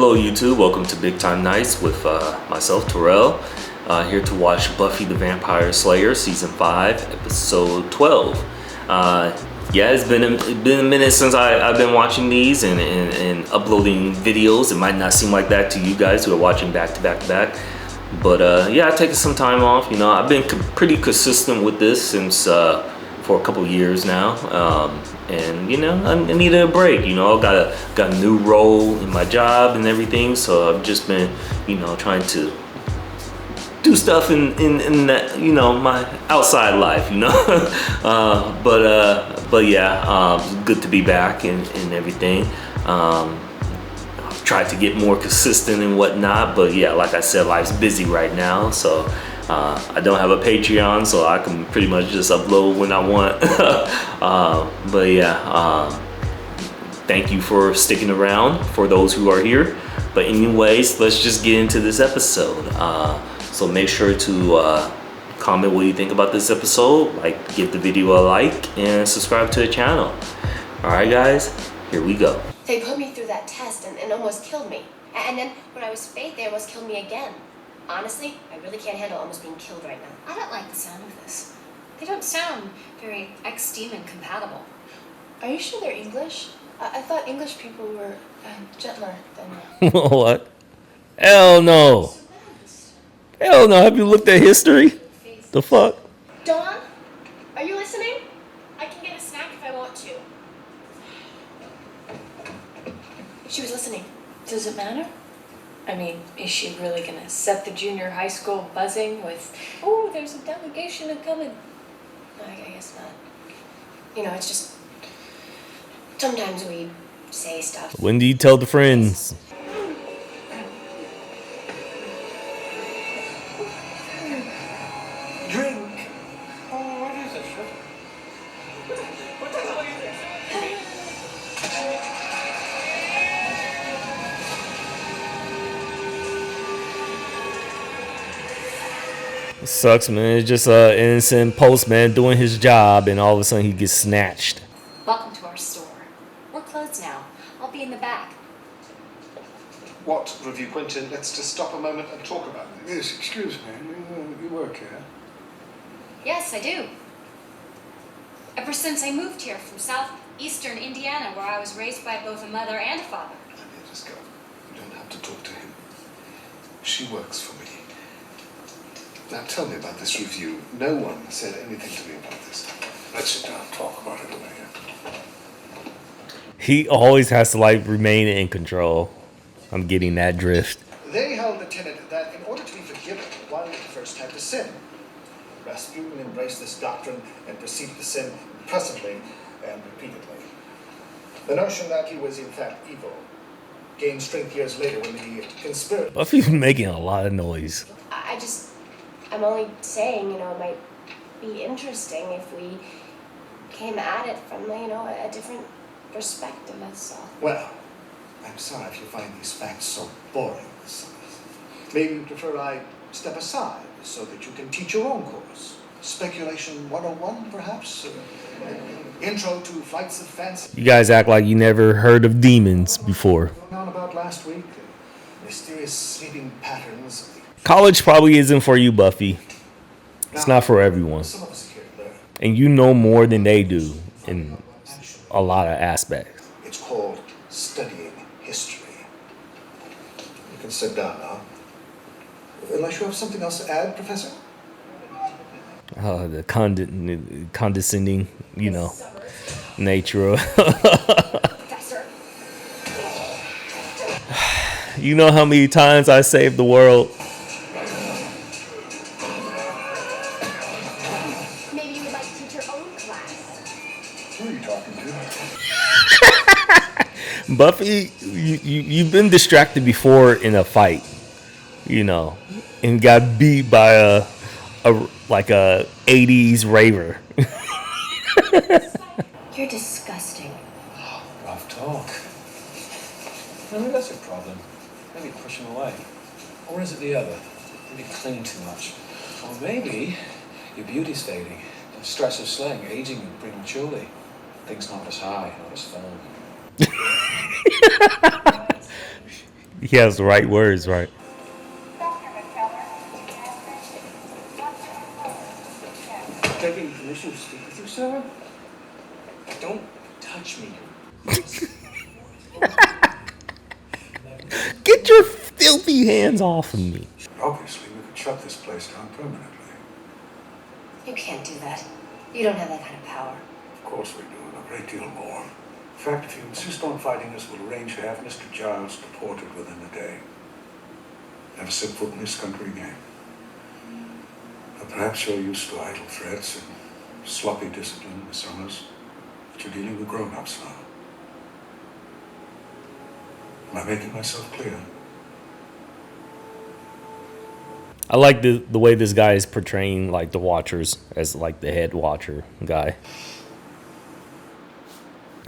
Hello YouTube, welcome to BigTimeKnights with myself, Terrell, here to watch Buffy the Vampire Slayer Season 5, Episode 12. Yeah, it's been a minute since I've been watching these and uploading videos. It might not seem like that to you guys who are watching back to back to back. But yeah, I've taken some time off. You know, I've been pretty consistent with this since for a couple years now. And you know, I needed a break. You know, got a new role in my job and everything, so I've just been, you know, trying to do stuff in that, you know, my outside life, you know. But yeah, good to be back and everything. Tried to get more consistent and whatnot, but yeah, like I said, life's busy right now, so I don't have a Patreon, so I can pretty much just upload when I want. But yeah, thank you for sticking around for those who are here. But anyways, let's just get into this episode. So make sure to comment what you think about this episode, like, give the video a like, and subscribe to the channel. All right, guys, here we go. They put me through that test and almost killed me. And then when I was Faith, they almost killed me again. Honestly, I really can't handle almost being killed right now. I don't like the sound of this. They don't sound very ex-demon compatible. Are you sure they're English? I thought English people were gentler than... What? Hell no. Hell no. Have you looked at history? The fuck? Dawn? Are you listening? I can get a snack if I want to. She was listening. Does it matter? I mean, is she really gonna set the junior high school buzzing with, oh, there's a delegation coming? No, I guess not. You know, it's just... Sometimes we say stuff. When do you tell the friends? Drink. Oh, what is it? What the hell are you doing? It sucks, man. It's just an innocent postman doing his job, and all of a sudden he gets snatched. Welcome to our store. We're closed now. I'll be in the back. What review, Quentin? Let's just stop a moment and talk about this. Yes, excuse me. You work here? Yes, I do. Ever since I moved here from southeastern Indiana, where I was raised by both a mother and a father. Let me just go. You don't have to talk to him. She works for me. Now tell me about this review. No one said anything to me about this. Let's sit down and talk about it over here. He always has to, like, remain in control. I'm getting that drift. They held the tenet that in order to be forgiven, one first had to sin. Rasputin embraced this doctrine and proceeded to sin presently and repeatedly. The notion that he was in fact evil gained strength years later when the conspiracy... Buffy's making a lot of noise. I'm only saying, you know, it might be interesting if we came at it from, you know, a different perspective, that's all. Well, I'm sorry if you find these facts so boring, Miss Summers. Maybe you prefer I step aside so that you can teach your own course. Speculation 101, perhaps? Intro to Flights of Fancy. You guys act like you never heard of demons before. Going on about last week, mysterious sleeping patterns. College probably isn't for you, Buffy. It's not for everyone. Some of us here learn. And you know more than they do in a lot of aspects. It's called studying history. You can sit down now. Unless you have something else to add, Professor? The condescending, you know, nature of... Professor. You know how many times I saved the world? Maybe you would like to teach your own class. Who are you talking to? Buffy, you've been distracted before in a fight, you know, and got beat by a 80s raver. You're disgusting. Oh, rough talk. Maybe that's your problem. Maybe push him away. Or is it the other? Maybe clinging too much. Or maybe your beauty's fading. The stress of slaying, aging you prematurely. Things not as high, not as firm. He has the right words, right? Taking permission to speak with you, sir? Don't touch me. Get your filthy hands off of me. Obviously, we could shut this place down permanently. You can't do that. You don't have that kind of power. Of course we do, and a great deal more. In fact, if you insist on fighting us, we'll arrange to have Mr. Giles deported within a day. Never set foot in this country again. But perhaps you're used to idle threats and sloppy discipline in the summers, but you're dealing with grown-ups now. Am I making myself clear? I like the way this guy is portraying like the Watchers as like the head Watcher guy.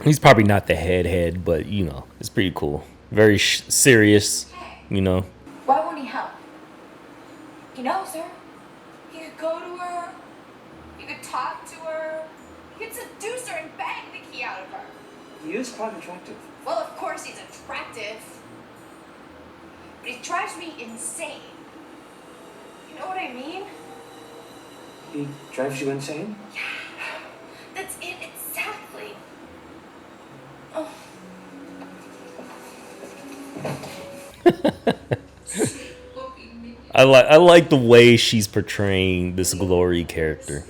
He's probably not the head, but you know, it's pretty cool. Very serious, you know. Why won't he help? He knows her. He could go to her. He could talk to her. He could seduce her and bang the key out of her. He is quite attractive. Well, of course he's attractive. But he drives me insane. You know what I mean? He drives you insane? That's it exactly. Oh. I like the way she's portraying this Glory character.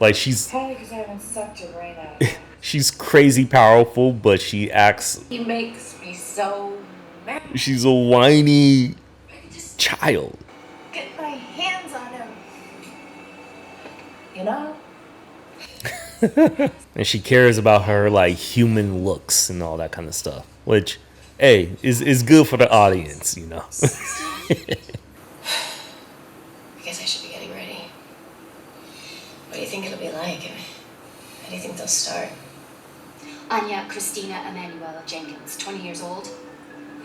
Like she's Probably because I haven't sucked your brain out. she's crazy powerful, but she acts. He makes me so mad. She's a whiny I could just child. get my hands on him. You know? And she cares about her like human looks and all that kind of stuff, which, hey, is good for the audience, you know. I guess I should be getting ready. What do you think it'll be like? How do you think they'll start? Anya Christina Emanuela Jenkins, 20 years old.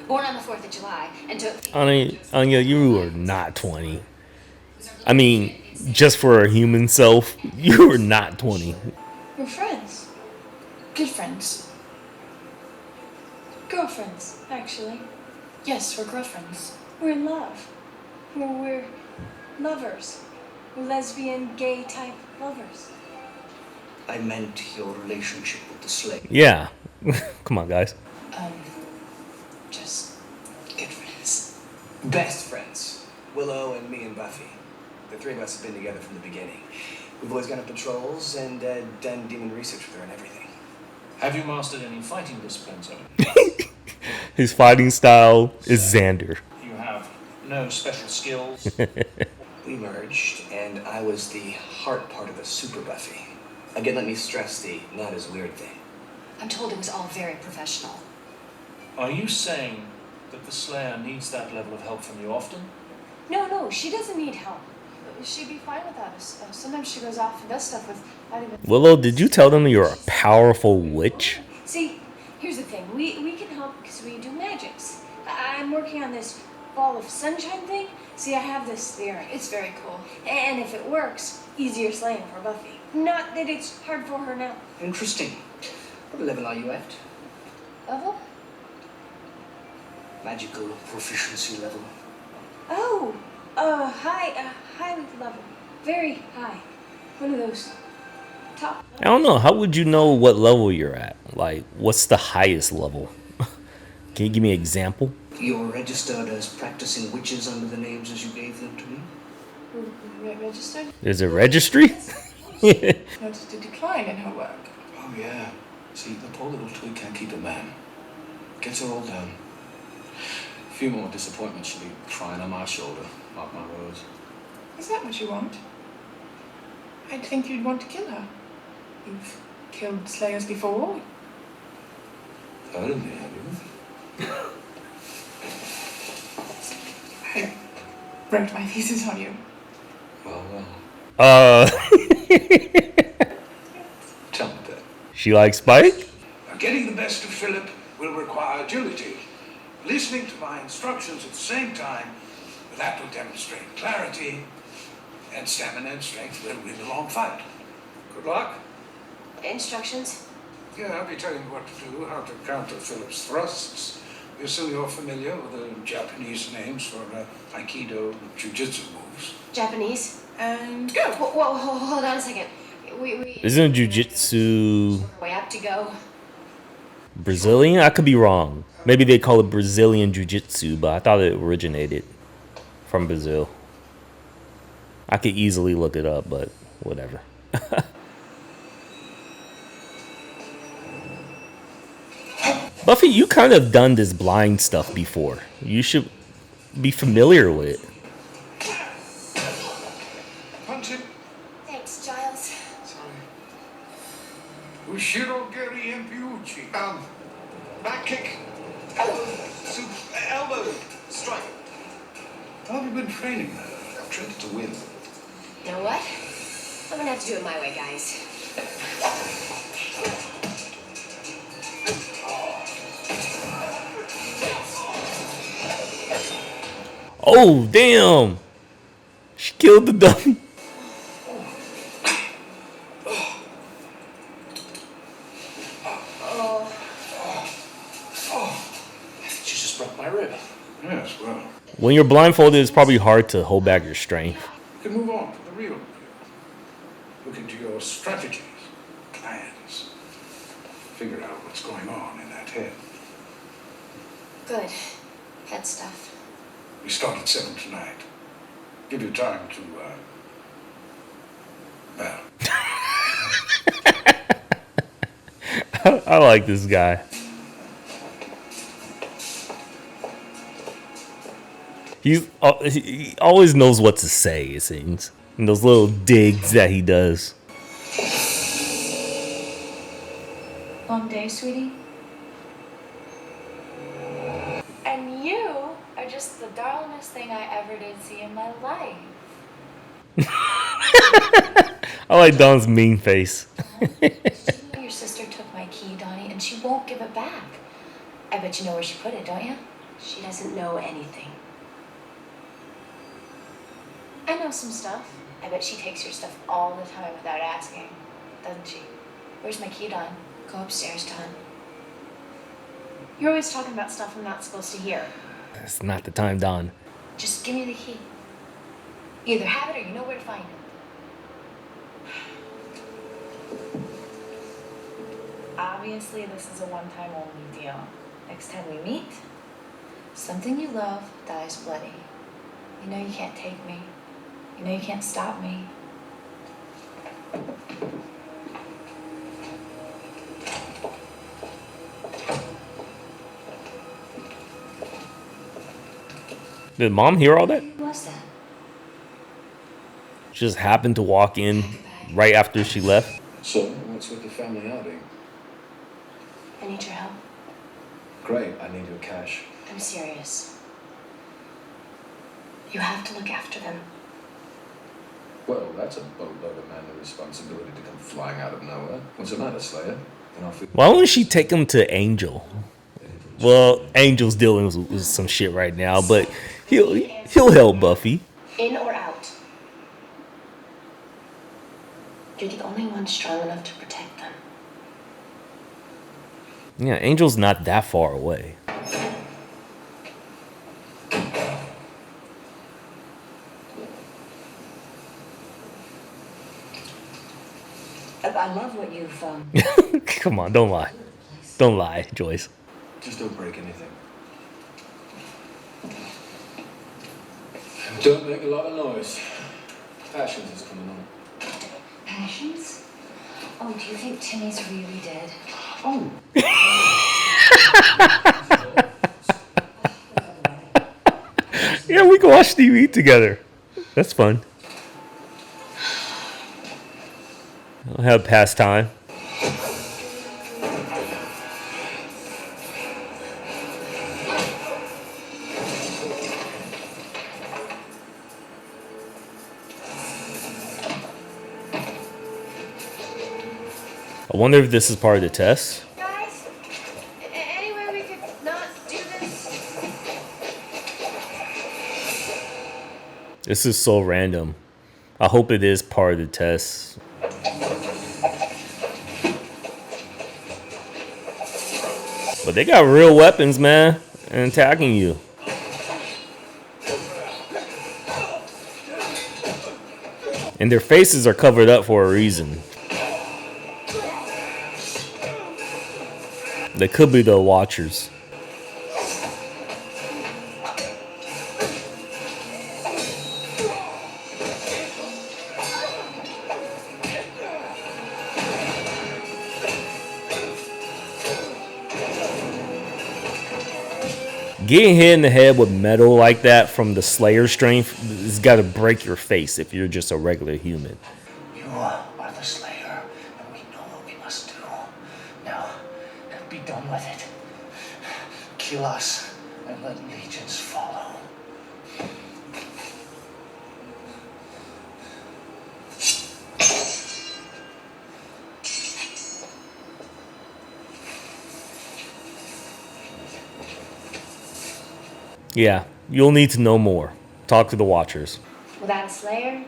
Born on the 4th of July and took... Anya, you are not 20. I mean, just for a human self, you are not 20. We're friends. Good friends. Girlfriends, actually. Yes, we're girlfriends. We're in love. We're lovers. We're lesbian, gay type lovers. I meant your relationship with the slave. Yeah. Come on, guys. Just good friends. Best friends. Willow and me and Buffy. The three of us have been together from the beginning. We've always gone on patrols and done demon research with her and everything. Have you mastered any fighting disciplines? His fighting style is Xander. You have no special skills? We merged, and I was the heart part of the Super Buffy. Again, let me stress the not as weird thing. I'm told it was all very professional. Are you saying that the Slayer needs that level of help from you often? No, she doesn't need help. She'd be fine without us. Sometimes she goes off and does stuff without even... Willow, did you tell them you're a powerful witch? See, here's the thing. We can help because we do magics. I'm working on this ball of sunshine thing. See, I have this theory. It's very cool. And if it works, easier slaying for Buffy. Not that it's hard for her now. Interesting. What level are you at? Level? Magical proficiency level. Oh, high level. Very high. One of those top. I don't know. How would you know what level you're at? Like, what's the highest level? Can you give me an example? You're registered as practicing witches under the names as you gave them to me? Registered? There's a registry? Noticed a decline in her work. Oh, yeah. See, the poor little twig can't keep a man. Gets her all down. A few more disappointments, she'll be crying on my shoulder, mark my words. Is that what you want? I'd think you'd want to kill her. You've killed Slayers before. Heard of me, have you? I wrote my thesis on you. Well, tell me that. She likes Spike? Getting the best of Philip will require agility. Listening to my instructions at the same time, that will demonstrate clarity, and stamina and strength will win the long fight. Good luck. Instructions? Yeah, I'll be telling you what to do, how to counter Philip's thrusts. You assume you're familiar with the Japanese names for Aikido Jiu-Jitsu moves. Japanese? And go. Whoa, hold on a second. We Isn't jujitsu way up to go. Brazilian? I could be wrong. Maybe they call it Brazilian jiu-jitsu, but I thought it originated from Brazil. I could easily look it up, but whatever. Buffy, you kind of done this blind stuff before. You should be familiar with it. Punch it. Thanks, Giles. Sorry. Ushiro Geri Empiuchi. Back kick. Elbow. Strike. How have you been training that? I've trained it to win. You know what? I'm gonna have to do it my way, guys. Oh, damn. She killed the dummy. She just broke my rib. Yes, well, When you're blindfolded, it's probably hard to hold back your strength. we can move on to the real review. Look into your strategies, plans. Figure out what's going on in that head. Good. Head stuff. We start at 7 tonight. Give you time to, well, I like this guy. He always knows what to say, it seems. And those little digs that he does. Long day, sweetie. And you are just the darlingest thing I ever did see in my life. I like Don's mean face. Your sister took my key, Donnie, and she won't give it back. I bet you know where she put it, don't you? She doesn't know anything. I know some stuff. I bet she takes your stuff all the time without asking, doesn't she? Where's my key, Don? Go upstairs, Don. You're always talking about stuff I'm not supposed to hear. That's not the time, Don. Just give me the key. You either have it or you know where to find it. Obviously, this is a one-time only deal. Next time we meet, something you love dies bloody. You know you can't take me. You know you can't stop me. Did Mom hear all that? Who was that? She just happened to walk in right after she left. So, what's with the family outing? I need your help. Great, I need your cash. I'm serious. You have to look after them. Well, that's a boatload of manly responsibility to come flying out of nowhere. What's the matter, Slayer? You know, Why wouldn't she take him to Angel? Well, Angel's dealing with some shit right now, but he'll help Buffy. In or out? You're the only one strong enough to protect them. Yeah, Angel's not that far away. I love what you've Come on, don't lie. Don't lie, Joyce. just don't break anything. Don't make a lot of noise. Passions is coming on. Passions? Oh, do you think Timmy's really dead? Oh, Yeah, we can watch TV together. That's fun. I'll have pastime. I wonder if this is part of the test. Guys, any way we could not do this? This is so random. I hope it is part of the test. But they got real weapons, man, and attacking you. And their faces are covered up for a reason. They could be the Watchers. Getting hit in the head with metal like that from the Slayer strength has got to break your face if you're just a regular human. You are the Slayer, and we know what we must do. Now, be done with it. Kill us, and let legions follow. Yeah, you'll need to know more. Talk to the Watchers. Without a Slayer,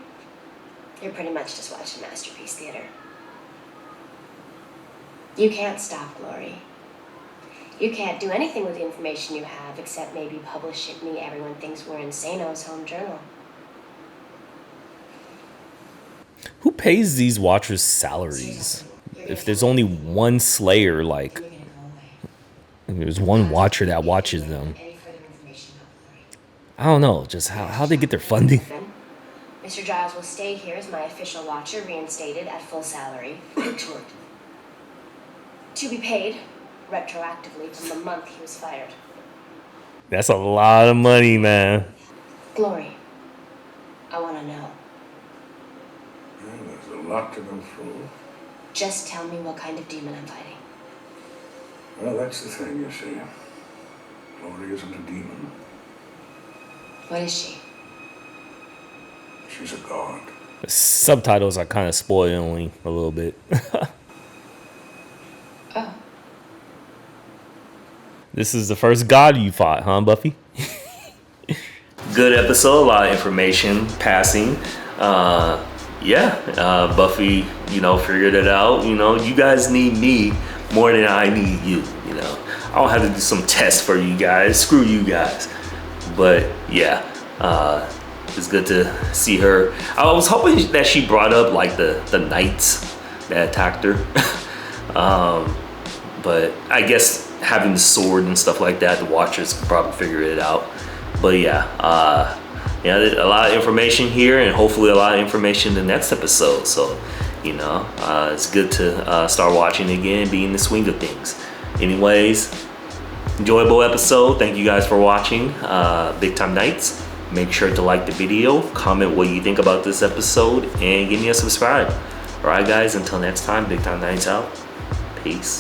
you're pretty much just watching Masterpiece Theater. You can't stop Glory. You can't do anything with the information you have except maybe publish it in the Everyone Thinks We're Insano's home journal. Who pays these Watchers salaries? If there's only one Slayer, like, there's one Watcher that watches them. I don't know, just how they get their funding. Mr. Giles will stay here as my official Watcher, reinstated at full salary. Excellent. To be paid retroactively from the month he was fired. That's a lot of money, man. Glory, I want to know. Yeah, there's a lot to go through. Just tell me what kind of demon I'm fighting. Well, that's the thing, you see. Glory isn't a demon. What is she? She's a god. The subtitles are kind of spoiling a little bit. Oh. This is the first god you fought, huh, Buffy? Good episode, a lot of information passing. Buffy, figured it out. You guys need me more than I need you. I don't have to do some tests for you guys. Screw you guys. But yeah, it's good to see her. I was hoping that she brought up like the knights that attacked her. But I guess having the sword and stuff like that, the Watchers could probably figure it out. But yeah, there's a lot of information here, and hopefully a lot of information in the next episode. So, it's good to start watching again, be in the swing of things. Anyways, enjoyable episode. Thank you guys for watching BigTimeKnights. Make sure to like the video, comment what you think about this episode, and give me a subscribe. Alright guys, until next time, BigTimeKnights out. Peace.